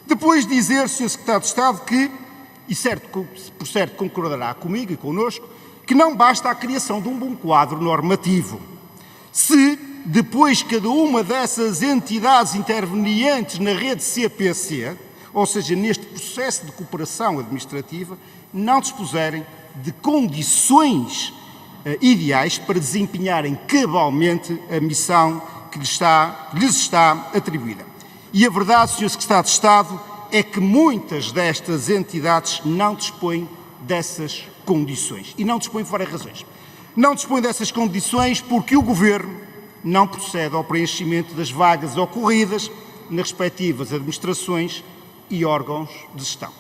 Depois dizer, Sr. Secretário de Estado, que, e por certo concordará comigo e connosco, que não basta a criação de um bom quadro normativo. Se, depois, cada uma dessas entidades intervenientes na rede CPC, ou seja, neste processo de cooperação administrativa, não dispuserem de condições ideais para desempenharem cabalmente a missão que lhes está atribuída. E a verdade, Sr. Secretário de Estado, é que muitas destas entidades não dispõem dessas condições. E não dispõem por várias razões. Não dispõem dessas condições porque o Governo não procede ao preenchimento das vagas ocorridas nas respectivas administrações e órgãos de gestão.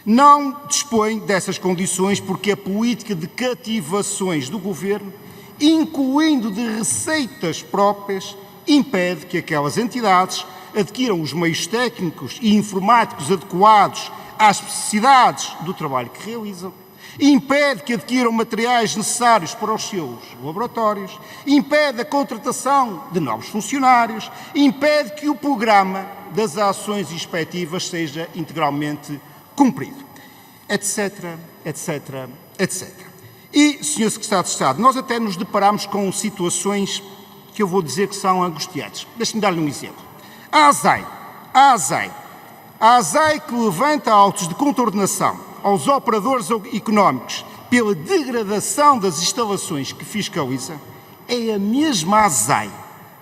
Não dispõe dessas condições porque a política de cativações do Governo, incluindo de receitas próprias, impede que aquelas entidades adquiram os meios técnicos e informáticos adequados às necessidades do trabalho que realizam, impede que adquiram materiais necessários para os seus laboratórios, impede a contratação de novos funcionários, impede que o programa das ações inspectivas seja integralmente cumprido, etc, etc, etc. E, Sr. Secretário de Estado, nós até nos deparamos com situações que eu vou dizer que são angustiantes. Deixe-me dar-lhe um exemplo. A ASAI que levanta autos de contornação aos operadores económicos pela degradação das instalações que fiscaliza, é a mesma ASAI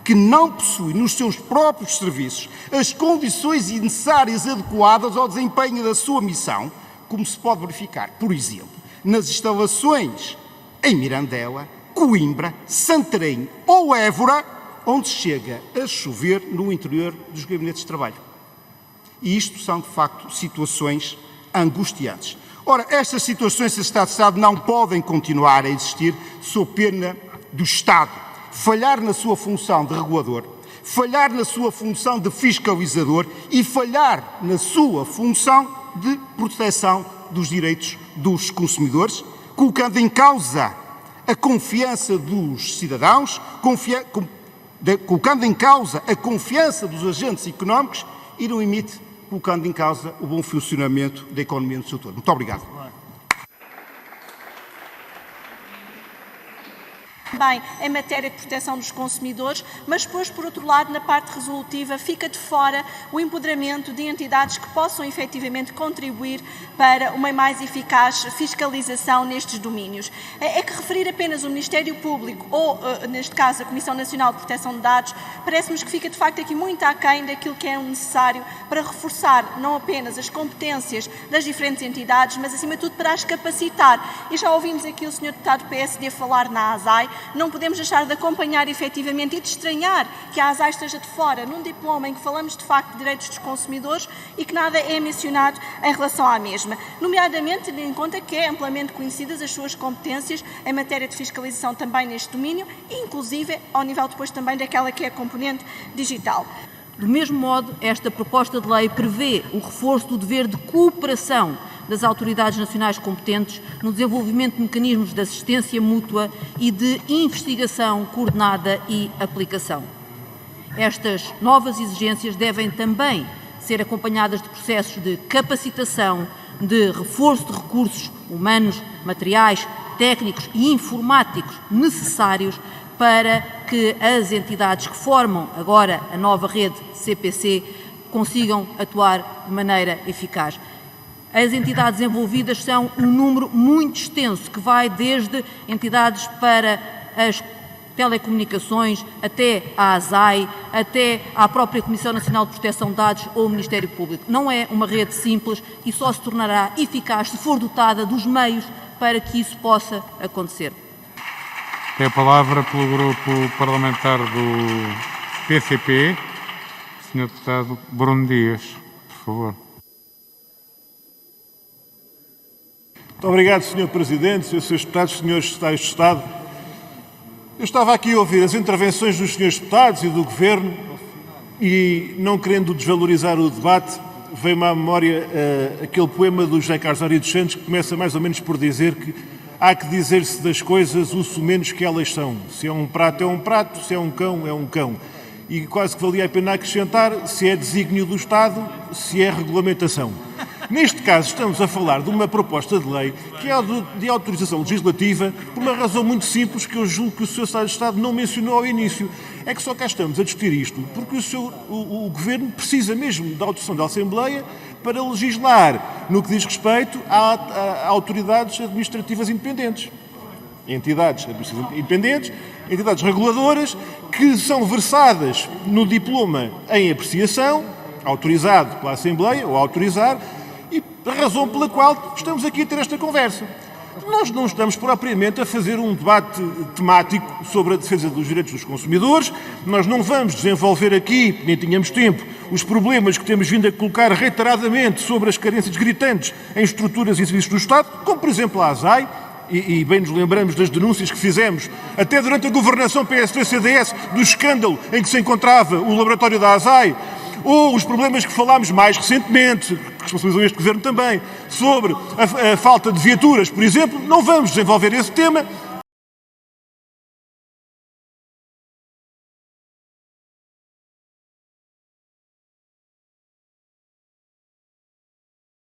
que não possui nos seus próprios serviços as condições necessárias adequadas ao desempenho da sua missão, como se pode verificar, por exemplo, nas instalações em Mirandela, Coimbra, Santarém ou Évora, onde chega a chover no interior dos gabinetes de trabalho. E isto são, de facto, situações angustiantes. Ora, estas situações, Sr. Secretário de Estado, não podem continuar a existir sob pena do Estado falhar na sua função de regulador, falhar na sua função de fiscalizador e falhar na sua função de proteção dos direitos dos consumidores, colocando em causa a confiança dos cidadãos, colocando em causa a confiança dos agentes económicos e, no limite, colocando em causa o bom funcionamento da economia no seu todo. Muito obrigado. Também em matéria de proteção dos consumidores, mas depois, por outro lado, na parte resolutiva, fica de fora o empoderamento de entidades que possam efetivamente contribuir para uma mais eficaz fiscalização nestes domínios. É que referir apenas o Ministério Público ou, neste caso, a Comissão Nacional de Proteção de Dados, parece-nos que fica de facto aqui muito aquém daquilo que é necessário para reforçar não apenas as competências das diferentes entidades, mas acima de tudo para as capacitar. E já ouvimos aqui o Sr. Deputado do PSD falar na ASAI. Não podemos deixar de acompanhar efetivamente e de estranhar que a ASAI esteja de fora num diploma em que falamos de facto de direitos dos consumidores e que nada é mencionado em relação à mesma, nomeadamente tendo em conta que é amplamente conhecidas as suas competências em matéria de fiscalização também neste domínio, inclusive ao nível depois também daquela que é a componente digital. Do mesmo modo, esta proposta de lei prevê o reforço do dever de cooperação das autoridades nacionais competentes no desenvolvimento de mecanismos de assistência mútua e de investigação coordenada e aplicação. Estas novas exigências devem também ser acompanhadas de processos de capacitação, de reforço de recursos humanos, materiais, técnicos e informáticos necessários para que as entidades que formam agora a nova rede CPC consigam atuar de maneira eficaz. As entidades envolvidas são um número muito extenso, que vai desde entidades para as telecomunicações, até à ASAI, até à própria Comissão Nacional de Proteção de Dados ou o Ministério Público. Não é uma rede simples e só se tornará eficaz se for dotada dos meios para que isso possa acontecer. Tem a palavra pelo Grupo Parlamentar do PCP, o Sr. Deputado Bruno Dias, por favor. Muito obrigado, Sr. Presidente, Srs. Deputados, Srs. Secretários de Estado. Eu estava aqui a ouvir as intervenções dos Srs. Deputados e do Governo e, não querendo desvalorizar o debate, veio-me à memória aquele poema do José Carlos Ari dos Santos que começa mais ou menos por dizer que há que dizer-se das coisas o menos que elas são. Se é um prato, se é um cão, é um cão. e quase que valia a pena acrescentar se é desígnio do Estado, se é regulamentação. Neste caso, estamos a falar de uma proposta de lei que é de autorização legislativa por uma razão muito simples que eu julgo que o Sr. Secretário de Estado não mencionou ao início. É que só cá estamos a discutir isto porque o Governo precisa mesmo da autorização da Assembleia para legislar no que diz respeito a autoridades administrativas independentes. Entidades administrativas independentes, entidades reguladoras que são versadas no diploma em apreciação, autorizado pela Assembleia ou a autorizar, e a razão pela qual estamos aqui a ter esta conversa. Nós não estamos propriamente a fazer um debate temático sobre a defesa dos direitos dos consumidores, nós não vamos desenvolver aqui, nem tínhamos tempo, os problemas que temos vindo a colocar reiteradamente sobre as carências gritantes em estruturas e serviços do Estado, como por exemplo a ASAI, e bem nos lembramos das denúncias que fizemos, até durante a governação PSD-CDS, do escândalo em que se encontrava o laboratório da ASAI, ou os problemas que falámos mais recentemente, que responsabilizam este Governo também, sobre a falta de viaturas, por exemplo. Não vamos desenvolver esse tema,